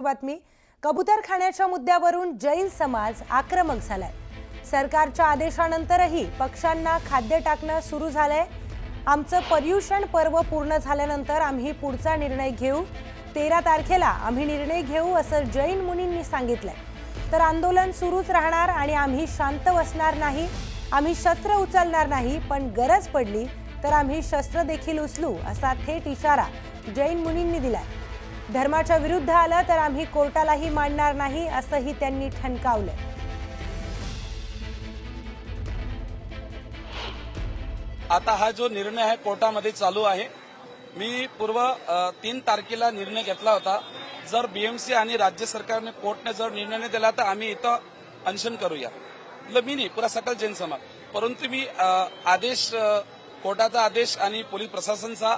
बातमी कबूतरखान्याच्या मुद्द्यावरून जैन समाज आक्रमक झालाय। सरकारच्या आदेशानंतरही पक्ष्यांना खाद्य टाकणं सुरू झालंय। आमचं पर्युषण पर्व पूर्ण झाल्यानंतर आम्ही पुढचा निर्णय घेऊ। 13 तारखेला आम्ही निर्णय घेऊ असं जैन मुनींनी सांगितलंय। तर आंदोलन सुरूच राहणार आणि आम्ही शांत बसणार नाही। आम्ही शस्त्र उचलणार नाही, पण गरज पडली तर आम्ही शस्त्र देखील उचलू असा थेट इशारा जैन मुनींनी दिलाय। धर्माच्या विरुद्ध आलं तर आम्ही कोर्टालाही मानणार नाही असंही त्यांनी ठणकावलंय। आता हा जो निर्णय आहे कोर्टामध्ये चालू आहे। मी पूर्व 3 तारखेला निर्णय घेतला होता। जर बीएमसी आणि राज्य सरकारने कोर्टने जर निर्णय नाही दिला तर आम्ही इथं अनशन करूया। मी नाही, पुरा सकल जैन समाज। परंतु मी आदेश कोर्टाचा आदेश आणि पोलीस प्रशासनाचा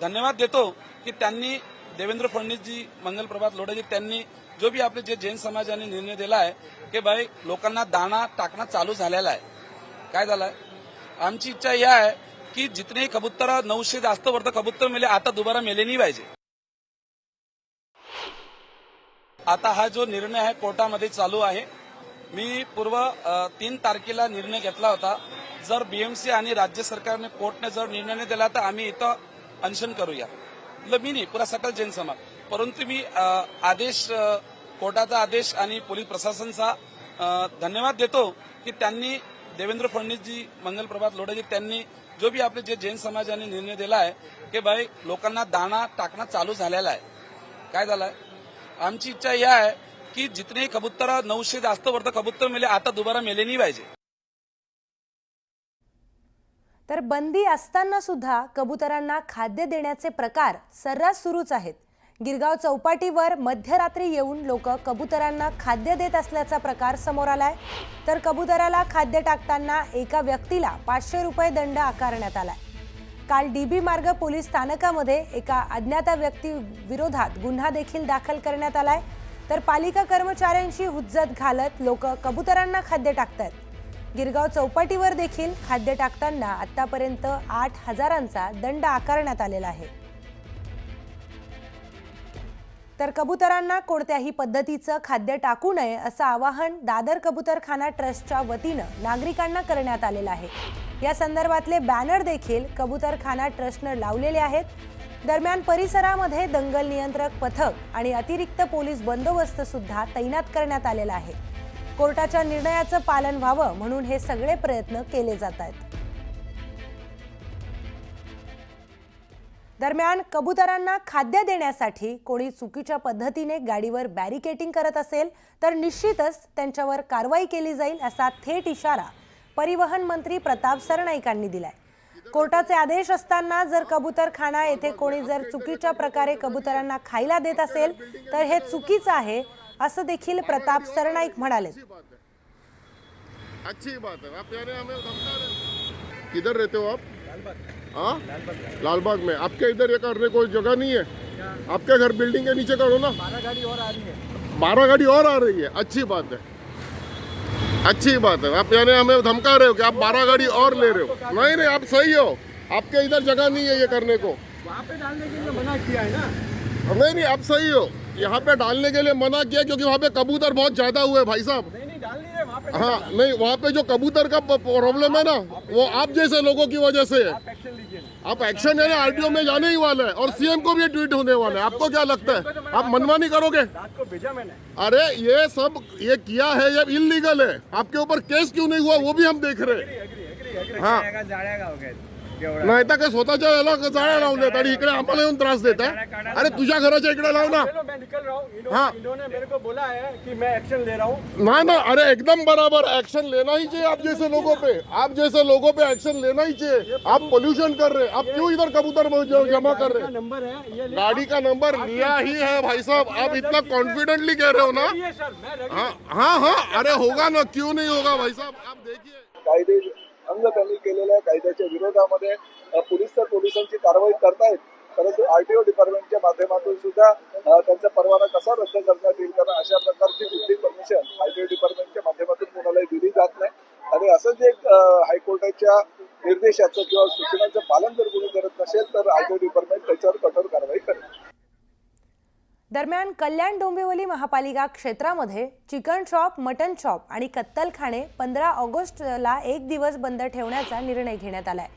धन्यवाद देतो की त्यांनी देवेंद्र फडणवीस जी, मंगल प्रभात लोढे जी, त्यांनी जो भी आपले जे जैन समाजाने निर्णय दिला आहे की भाई लोकांना दाना टाकणं चालू झालेला आहे। काय झालंय, आमची इच्छा ही आहे की जितने कबूतर 900 जास्त वर्ध कबूतर मेले आता दोबारा मेले नाही पाहिजे। आता हा जो निर्णय आहे कोर्टामध्ये चालू आहे। मी पूर्व 3 तारखेला निर्णय घेतला होता। जर बीएमसी आणि राज्य सरकारने कोर्टने जर निर्णय नाही दिला तर आम्ही इथं अनशन करूया। मी नाही, पुरा सकल जैन समाज। परंतु मी आदेश कोर्टाचा आदेश आणि पोलीस प्रशासनाचा धन्यवाद देतो की त्यांनी देवेंद्र फडणवीस जी, मंगल प्रभात लोढे जी, त्यांनी जो भी आपले जे जैन समाजाने निर्णय दिला आहे की भाई लोकांना दाना टाकणं चालू झालेला आहे। काय झालंय, आमची इच्छा ही आहे की जितने कबूतर 900 जास्त वर्ध कबूतर मेले आता दोबारा मेले नाही पाहिजे। तर बंदी असताना सुद्धा कबुतरांना खाद्य देण्याचे प्रकार सर्रास सुरूच आहेत। गिरगाव चौपाटीवर मध्यरात्री येऊन लोक कबुतरांना खाद्य देत असल्याचा प्रकार समोर आलाय। तर कबुतराला खाद्य टाकताना एका व्यक्तीला 500 रुपये दंड आकारण्यात आलाय। काल डीबी मार्ग पोलीस स्थानकामध्ये एका अज्ञात व्यक्ती विरोधात गुन्हा देखील दाखल करण्यात आलाय। तर पालिका कर्मचाऱ्यांशी हुज्जत घालत लोक कबुतरांना खाद्य टाकतात। गिरगाव चौपाटीवर देखील खाद्य टाकताना आतापर्यंत 8,000चा दंड आकारण्यात आलेला आहे। तर कबुतरांना कोणत्याही पद्धतीचं खाद्य टाकू नये असं आवाहन दादर कबूतरखाना ट्रस्टच्या वतीनं नागरिकांना करण्यात आलेलं आहे। या संदर्भातले बॅनर देखील कबूतरखाना ट्रस्टनं लावलेले आहेत। दरम्यान परिसरामध्ये दंगल नियंत्रक पथक आणि अतिरिक्त पोलीस बंदोबस्त सुद्धा तैनात करण्यात आलेला आहे। कोर्टाच्या निर्णयाचं पालन व्हावं म्हणून हे सगळे प्रयत्न केले जात आहेत। दरम्यान कबुतरांना खाद्य देण्यासाठी कोणी चुकीच्या पद्धतीने गाडीवर बॅरिकेटिंग करत असेल तर निश्चितच त्यांच्यावर कारवाई केली जाईल असा थेट इशारा परिवहन मंत्री प्रताप सरनाईकांनी दिलाय। कोर्टाचे आदेश असताना जर कबूतरखाना येथे कोणी जर चुकीच्या प्रकारे कबुतरांना खायला देत असेल तर हे चुकीचं आहे असं देखील प्रताप सरनाईक म्हणाले। अच्छी बात है, आप यानी हमें धमका रहे। किधर रहते हो आप? हाँ, लालबाग में। आपके इधर ये करने कोई जगह नहीं है? आपके घर बिल्डिंग के नीचे करो ना। 12 गाड़ी और आ रही है। 12 गाड़ी और आ रही है, अच्छी बात है, अच्छी बात है। आप यानी हमें धमका रहे हो कि आप 12 गाड़ी और ले रहे हो। नहीं नहीं, आप सही हो, आपके इधर जगह नहीं है ये करने को। वहाँ पे डालने के लिए मना किया है ना। नहीं नहीं, आप सही हो, यहाँ पे डालने के लिए मना किया क्योंकि वहाँ पे कबूतर बहुत ज्यादा हुए भाई साहब। नहीं डाल नहीं रहे वहाँ पे। हाँ नहीं, वहाँ पे जो कबूतर का प्रॉब्लम है ना वो आप जैसे लोगों की वजह से है। आप एक्शन लीजिए ना। आप एक्शन है ना, आरटीओ में जाने ही वाला है और सीएम को भी ये ट्वीट होने वाला है। आपको क्या लगता है, आप मनमानी करोगे? रात को भेजा मैंने। अरे ये सब ये किया है, ये इलीगल है। आपके ऊपर केस क्यों नहीं हुआ वो भी हम देख रहे हैं। हाँ नाही तर काय स्वतःच्या याला जाळ्या लावून देतात आणि इकडे आम्हाला येऊन त्रास देतात। अरे तुझ्या घराच्या इकडे लाव ना। चलो मैं निकल रहा हूँ। हाँ। इन्होंने मेरे को बोला है कि मैं एक्शन ले रहा हूँ। ना ना, अरे एकदम बराबर एक्शन लेना ही चाहिए। आप जैसे लोगों पे, आप जैसे लोगों पे एक्शन लेना ही चाहिए। आप पोल्यूशन कर रहे हैं, आप क्यों इधर कबूतर जमा कर रहे हैं? नंबर है ये। गाड़ी का नंबर लिया ही है भाई साहब। आप इतना कॉन्फिडेंटली कह रहे हो ना। सर मैं रेडी। हाँ हाँ हाँ, अरे होगा ना, क्यों नहीं होगा भाई साहब। आप देखिए कायदे अंग त्यांनी केलेल्या कायद्याच्या विरोधामध्ये पोलीस तर पोलिसांची कारवाई करतायत, परंतु आरटीओ डिपार्टमेंटच्या माध्यमातून सुद्धा त्यांचा परवाना कसा रद्द करण्यात येईल, कारण अशा प्रकारची कुठली परमिशन आरटीओ डिपार्टमेंटच्या माध्यमातून कोणालाही दिली जात नाही। आणि असंच एक हायकोर्टाच्या निर्देशाचं किंवा सूचनांचं पालन जर कोणी करत नसेल तर आरटीओ डिपार्टमेंट त्याच्यावर कठोर कारवाई करेल। दरम्यान कल्याण डोंबिवली महापालिका क्षेत्रामध्ये चिकन शॉप, मटन शॉप आणि कत्तलखाने 15 ऑगस्टला एक दिवस बंद ठेवण्याचा निर्णय घेण्यात आलाय.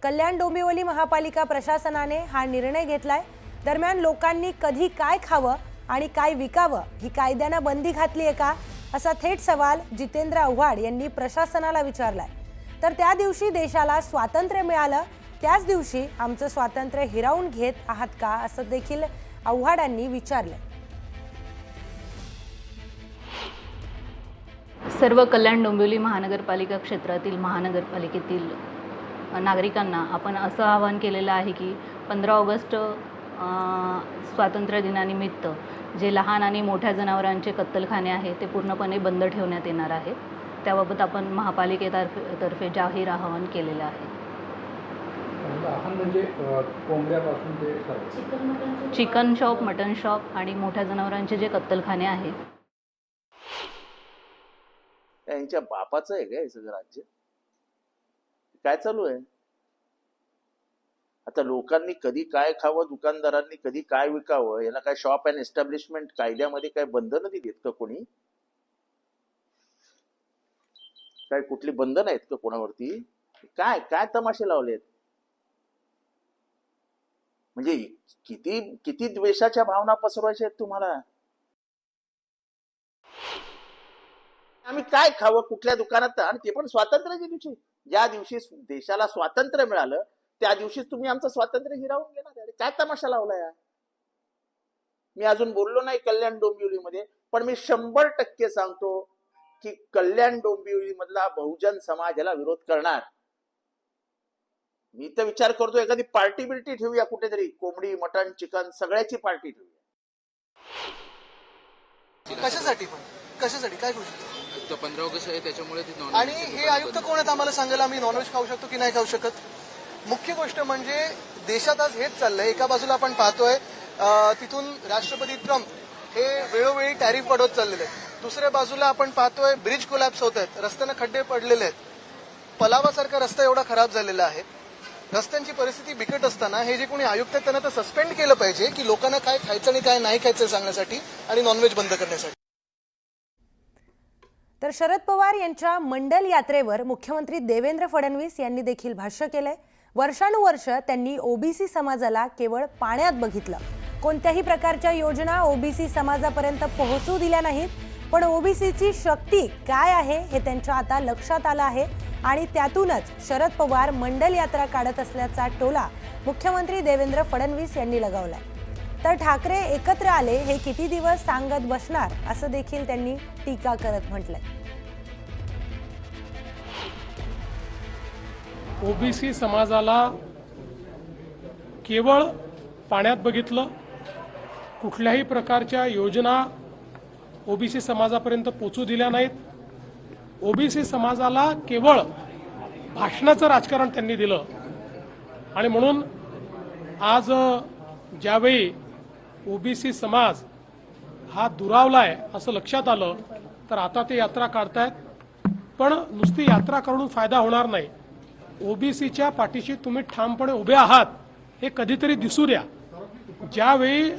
कल्याण डोंबिवली महापालिका प्रशासनाने हा निर्णय घेतलाय. दरम्यान लोकांनी कधी काय खावं आणि काय विकावं ही कायद्यानं बंदी घातली आहे का, असा थेट सवाल जितेंद्र आव्हाड यांनी प्रशासनाला विचारलाय. तर त्या दिवशी देशाला स्वातंत्र्य मिळालं, त्याच दिवशी आमचं स्वातंत्र्य हिरावून घेत आहात का, असं देखील आव्हाडांनी विचारलं. सर्व कल्याण डोंबिवली महानगरपालिका क्षेत्रातील महानगरपालिकेतील नागरिकांना आपण असं आवाहन केलेलं आहे की 15 ऑगस्ट स्वातंत्र्य दिनानिमित्त जे लहान आणि मोठ्या जनावरांचे कत्तलखाने आहे ते पूर्णपणे बंद ठेवण्यात येणार आहे. त्याबाबत आपण महापालिकेतर्फे जाहीर आवाहन केलेलं आहे. लहान म्हणजे कोंबड्यापासून ते सर्व चिकन शॉप, मटन शॉप आणि मोठ्या जनावरांचे जे कत्तलखाने आहेत. यांच्या बापाचं आहे का हे सगळं राज्य? काय चालू आहे आता? लोकांनी कधी काय खावं, दुकानदारांनी कधी काय विकावं, याला काय शॉप अँड एस्टॅब्लिशमेंट कायद्यामध्ये काय बंधनं दिलीत का कोणी? काय कुठली बंधन आहेत का कोणावरती? काय काय तमाशे लावलेत? म्हणजे किती किती द्वेषाच्या भावना पसरवायच्या आहेत तुम्हाला? आम्ही काय खावं कुठल्या दुकानात, आणि ते पण स्वातंत्र्याच्या दिवशी, ज्या दिवशी देशाला स्वातंत्र्य मिळालं त्या दिवशीच तुम्ही आमचं स्वातंत्र्य हिरावून घेणार. काय तमाशा लावलाय? मी अजून बोललो नाही कल्याण डोंबिवलीमध्ये, पण मी 100% सांगतो की कल्याण डोंबिवली मधला बहुजन समाज याला विरोध करणार. मी तर विचार करतो एखादी पार्टी बिल्टी ठेवूया कुठेतरी, कोंबडी, मटण, चिकन सगळ्याची पार्टी ठेवूया. कशासाठी काय करू शकतो? 15 ऑगस्ट आहे त्याच्यामुळे आणि हे आयुक्त कोण आहेत आम्हाला सांगायला आम्ही नॉनव्हेज खाऊ शकतो की नाही खाऊ शकत? मुख्य गोष्ट म्हणजे देशात आज हेच चाललंय. एका बाजूला आपण पाहतोय तिथून राष्ट्रपती ट्रम्प हे वेळोवेळी टॅरिफ वाढवत चाललेले आहेत. दुसऱ्या बाजूला आपण पाहतोय ब्रिज कोलॅप्स होत आहेत, रस्त्यानं खड्डे पडलेले आहेत. पलावासारखा रस्ता एवढा खराब झालेला आहे. रस्त्यांची परिस्थिती बिकट असताना हे जे कोणी आयुक्त आहेत त्यांना तर सस्पेंड केलं पाहिजे की लोकांना काय खायचं आणि काय नाही खायचं सांगण्यासाठी आणि नॉनव्हेज बंद करण्यासाठी. तर शरद पवार यांच्या मंडल यात्रेवर मुख्यमंत्री देवेंद्र फडणवीस यांनी देखील भाष्य केलंय. वर्षानुवर्ष त्यांनी ओबीसी समाजाला केवळ पाण्यात बघितलं. कोणत्याही प्रकारच्या योजना ओबीसी समाजापर्यंत पोहोचू दिल्या नाहीत. पण ओबीसीची शक्ती काय आहे हे त्यांच्या आता लक्षात आलं आहे आणि त्यातूनच शरद पवार मंडल यात्रा काढत असल्याचा टोला मुख्यमंत्री देवेंद्र फडणवीस यांनी लगावलाय. तर ठाकरे एकत्र आले हे किती दिवस सांगत बसणार, असं देखील त्यांनी टीका करत म्हटलंय. ओबीसी समाजाला केवळ पाण्यात बघितलं. कुठल्याही प्रकारच्या योजना ओबीसी समाजापर्यंत पोचू दिल्या नाहीत. ओबीसी समाजाला केवळ भाषणाचं राजकारण त्यांनी दिलं. आणि म्हणून आज ज्यावेळी ओबीसी समाज हा दुरावलाय असं लक्षात आलं तर आता ते यात्रा काढतायत. पण नुसती यात्रा करून फायदा होणार नाही. ओबीसीच्या पाठीशी तुम्ही ठामपणे उभे आहात हे कधीतरी दिसू द्या. ज्यावेळी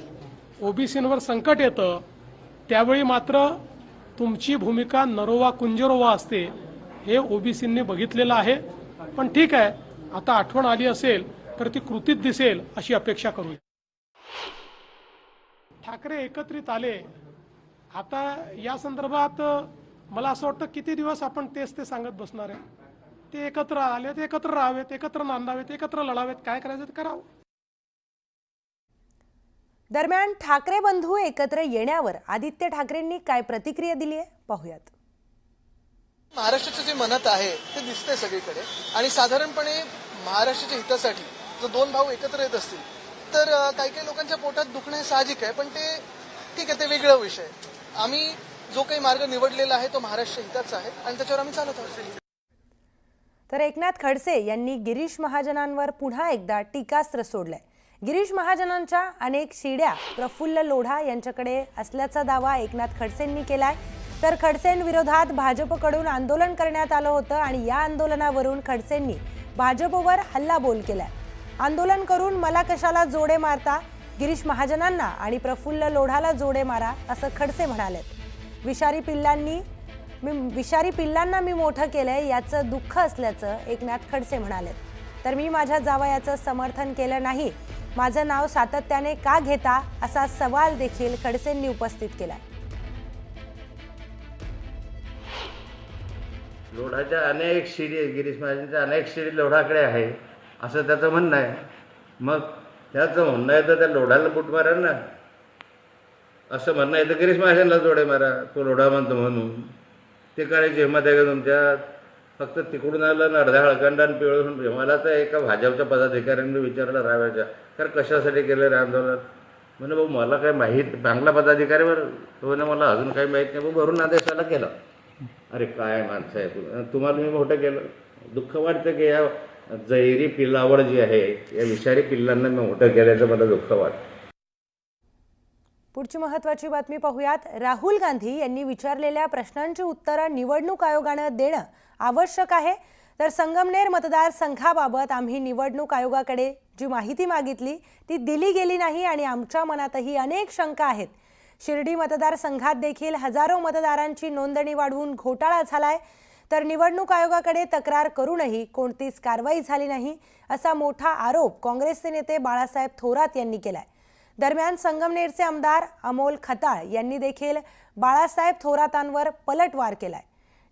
ओबीसींवर संकट येतं त्यावेळी मात्र तुमची भूमिका नरोवा कुंजरोवा असते, हे ओबीसींनी बघितलेलं आहे. पण ठीक आहे, आता आठवण आली असेल तर ती कृतीत दिसेल अशी अपेक्षा करूया. ठाकरे एकत्रित आले. आता या संदर्भात मला असं वाटतं किती दिवस आपण तेच ते सांगत बसणार आहे. ते एकत्र आले, ते एकत्र राहावेत, एकत्र नांदावेत, एकत्र लढावेत, काय करायचं ते करावं. दरम्यान ठाकरे बंधू एकत्र येण्यावर आदित्य ठाकरेंनी काय प्रतिक्रिया दिली आहे पाहूयात. महाराष्ट्राचं जे मनात आहे ते दिसतंय सगळीकडे आणि साधारणपणे महाराष्ट्राच्या हितासाठी जर दोन भाऊ एकत्र येत असतील तर काही काही लोकांच्या पोटात दुखणं हे साहजिक आहे. पण ते ठीक आहे, ते वेगळा विषय. आम्ही जो काही मार्ग निवडलेला आहे तो महाराष्ट्र हिताचा आहे आणि त्याच्यावर आम्ही चालत आहोत. तर एकनाथ खडसे यांनी गिरीश महाजनांवर पुन्हा एकदा टीकास्त्र सोडलंय. गिरीश महाजनांच्या अनेक शिड्या प्रफुल्ल लोढा यांच्याकडे असल्याचा दावा एकनाथ खडसेंनी केलाय. तर खडसेंविरोधात भाजपकडून आंदोलन करण्यात आलं होतं आणि या आंदोलनावरून खडसेंनी भाजपवर हल्लाबोल केलाय. आंदोलन करून मला कशाला जोडे मारता, गिरीश महाजनांना आणि प्रफुल्ल लोढाला जोडे मारा असं खडसे म्हणालेत. विषारी पिल्लांना मी मोठं केलंय याचं दुःख असल्याचं एकनाथ खडसे म्हणालेत. तर मी माझ्या जावयाचं समर्थन केलं नाही, माझं नाव सातत्याने का घेता असा सवाल देखील खडसेंनी उपस्थित केलाय. लोढाच्या अनेक शिडी आहेत, गिरीश महाजनच्या अनेक शिडी लोढाकडे आहे असं त्याचं म्हणणं आहे. मग त्याचं म्हणणं आहे तर त्या लोढाला बुट मारा ना, असं म्हणणं आहे तर गिरीश महाजनला जोडे मारा, तो लोढा म्हणतो म्हणून. ते काळाची हिंमत आहे का तुमच्यात? फक्त तिकडून आलं ना अर्ध्या हळकंडान पिवळून. मला तर एका भाजपच्या पदाधिकाऱ्यांनी विचारलं राहायच्या कारण कशासाठी केलं रे आंदोलन. म्हणजे भाऊ मला काही माहीत, चांगला पदाधिकारी बरं तो म्हणे मला अजून काही माहीत नाही. भाऊ भरून आदेशाला केलं. अरे काय माणसं आहे तुम्हाला मी मोठं केलं. दुःख वाटतं की या जैरी पिल्लावड जी आहे या विषारी पिल्लांना मी मोठं केल्याचं मला दुःख वाटतं. पुढची महत्त्वाची बातमी पाहूयात. राहुल गांधी यांनी विचारलेल्या प्रश्नांची उत्तरं निवडणूक आयोगानं देणं आवश्यक आहे. तर संगमनेर मतदारसंघाबाबत आम्ही निवडणूक आयोगाकडे जी माहिती मागितली ती दिली गेली नाही आणि आमच्या मनातही अनेक शंका आहेत. शिर्डी मतदारसंघात देखील हजारो मतदारांची नोंदणी वाढवून घोटाळा झालाय. तर निवडणूक आयोगाकडे तक्रार करूनही कोणतीच कारवाई झाली नाही असा मोठा आरोप काँग्रेसचे नेते बाळासाहेब थोरात यांनी केलाय. दरम्यान संगमनेरचे आमदार अमोल खताळ यांनी देखील बाळासाहेब थोरातांवर पलटवार केलाय.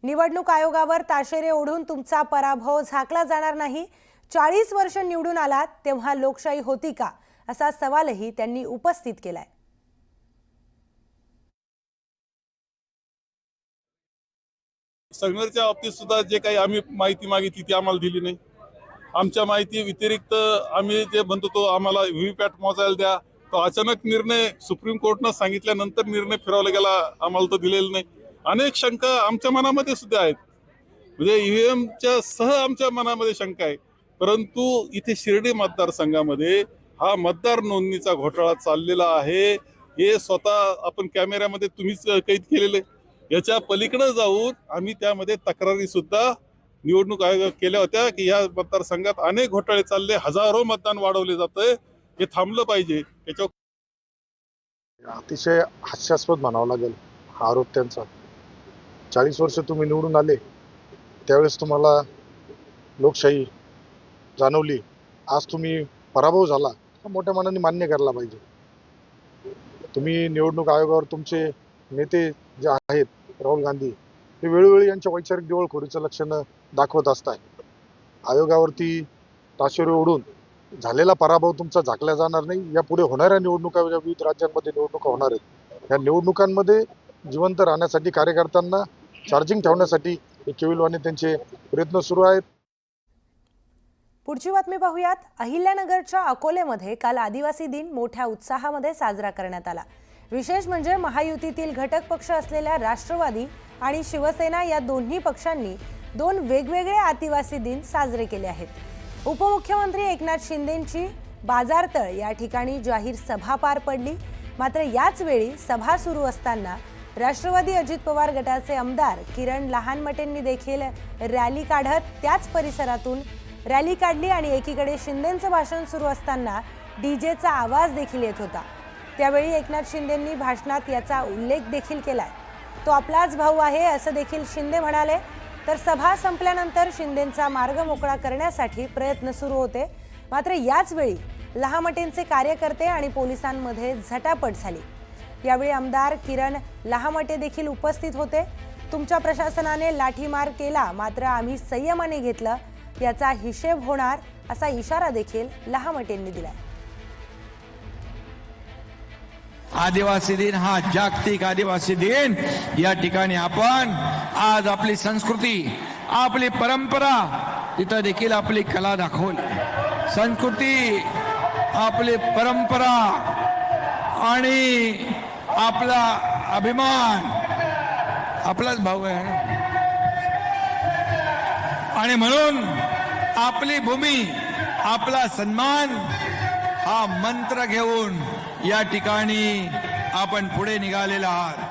निवडणूक आयोगावर ताशेरे ओढून तुमचा पराभव झाकला जाणार नाही. 40 वर्ष निवडून आलात तेव्हा लोकशाही होती का असा सवालही त्यांनी उपस्थित केलाय. संगमनेरच्या बाबतीत सुद्धा जे काही आम्ही माहिती मागितली ती आम्हाला दिली नाही. आमच्या माहिती व्यतिरिक्त आम्ही जे म्हणतो तो आम्हाला व्हीव्हीपॅट मोजायला द्या, तो अचानक निर्णय सुप्रीम कोर्टनं सांगितल्यानंतर निर्णय फिरवला गेला, आम्हाला तो दिलेला नाही. अनेक शंका आमच्या मनामध्ये सुद्धा आहेत. म्हणजे ईव्हीएमच्या सह आमच्या मनामध्ये शंका आहे. परंतु इथे शिर्डी मतदारसंघामध्ये हा मतदार नोंदणीचा घोटाळा चाललेला आहे हे स्वतः आपण कॅमेऱ्यामध्ये तुम्हीच कैद केलेले. याच्या पलीकडे जाऊन आम्ही त्यामध्ये तक्रारी सुद्धा निवडणूक आयोग केल्या होत्या की या मतदारसंघात अनेक घोटाळे चालले, हजारो मतदान वाढवले जातंय, हे थांबलं पाहिजे. याच्यावर अतिशय हास्यास्पद म्हणावं लागेल हा आरोप त्यांचा. 40 वर्ष तुम्ही निवडून आले त्यावेळेस तुम्हाला लोकशाही जाणवली, आज तुम्ही पराभव झाला हा मोठ्या मनाने मान्य करायला पाहिजे. तुम्ही निवडणूक आयोगावर तुमचे नेते जे आहेत राहुल गांधी हे वेळोवेळी यांच्या वैचारिक दिवाळखोरीचं लक्षणं दाखवत असतात. आयोगावरती ताशेरे ओढून झालेला पराभव तुमचा झाकला जाणार नाही. यापुढे होणाऱ्या निवडणुका, विविध राज्यांमध्ये निवडणुका होणार आहेत, या निवडणुकांमध्ये जिवंत राहण्यासाठी कार्यकर्त्यांना चार्जिंग ठेवण्यासाठी केविलवाणी त्यांचे प्रयत्न सुरू आहेत. पुढची बातमी पाहूयात. अहिल्यानगरच्या अकोलेमध्ये काल आदिवासी दिन मोठ्या उत्साहामध्ये साजरा करण्यात आला. विशेष म्हणजे महायुतीतील घटक पक्ष असलेल्या राष्ट्रवादी आणि शिवसेना या दोन्ही पक्षांनी 2 वेगवेगळे आदिवासी दिन साजरे केले आहेत. उपमुख्यमंत्री एकनाथ शिंदेंची बाजारतळ या ठिकाणी जाहीर सभा पार पडली. मात्र याच वेळी सभा सुरू असताना राष्ट्रवादी अजित पवार गटाचे आमदार किरण लहानमटेंनी देखील रॅली काढत त्याच परिसरातून रॅली काढली आणि एकीकडे शिंदेंचं भाषण सुरू असताना डीजेचा आवाज देखील येत होता. त्यावेळी एकनाथ शिंदेंनी भाषणात याचा उल्लेख देखील केलाय. तो आपलाच भाऊ आहे असं देखील शिंदे म्हणाले. तर सभा संपल्यानंतर शिंदेंचा मार्ग मोकळा करण्यासाठी प्रयत्न सुरू होते. मात्र याच वेळी लहामटेंचे कार्यकर्ते आणि पोलिसांमध्ये झटापट झाली. यावेळी आमदार किरण लहामटे देखील उपस्थित होते. तुमच्या प्रशासनाने लाठीमार केला मात्र आम्ही संयमाने घेतलं, याचा हिशेब होणार असा इशारा देखील लहामटेंनी दिलाय. आदिवासी दिन हा जागतिक आदिवासी दिन. या ठिकाणी आपण आज आपली संस्कृती, आपली परंपरा, तिथं देखील आपली कला दाखवली. संस्कृती, आपली परंपरा आणि आपला अभिमान आपलाच भाऊ आहे आणि म्हणून आपली भूमी, आपला सन्मान हा मंत्र घेऊन या ठिकाणी आपण पुढे निघालेला आहात.